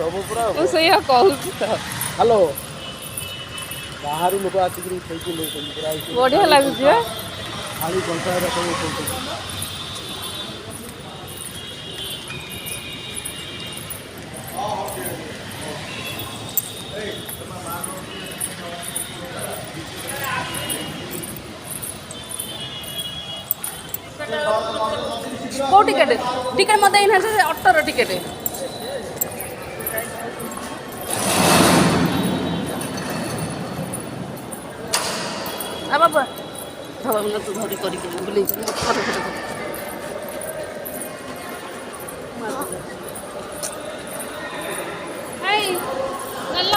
ସବୁ ପୁରା ମୁଁ ସେଇଆ କହୁଛି ତ। ହ୍ୟାଲୋ ବାହାରୁ ଲୋକ ଆସିକିରି ଉଠେଇକି ନେଉଛନ୍ତି ପୁରା ଏଇଠି ବଢିଆ ଥାଳି ଲାଗୁଛି କଂସା ବା। ଥାଳି କଂସା ଏରା ସବୁ ଉଠଉଛନ୍ତି। କୋଉ ଟିକେଟ ଟିକେଟ ମତେ ଦେଇନାହାନ୍ତି ସେ ଅଟୋର ଟିକେଟ। ଆ ବାବା ଧର ତୁ ଧରି କରିକି ବୁଲେଇ ଫଟୋ ଫଟୋ ହେଇ ଚାଲ।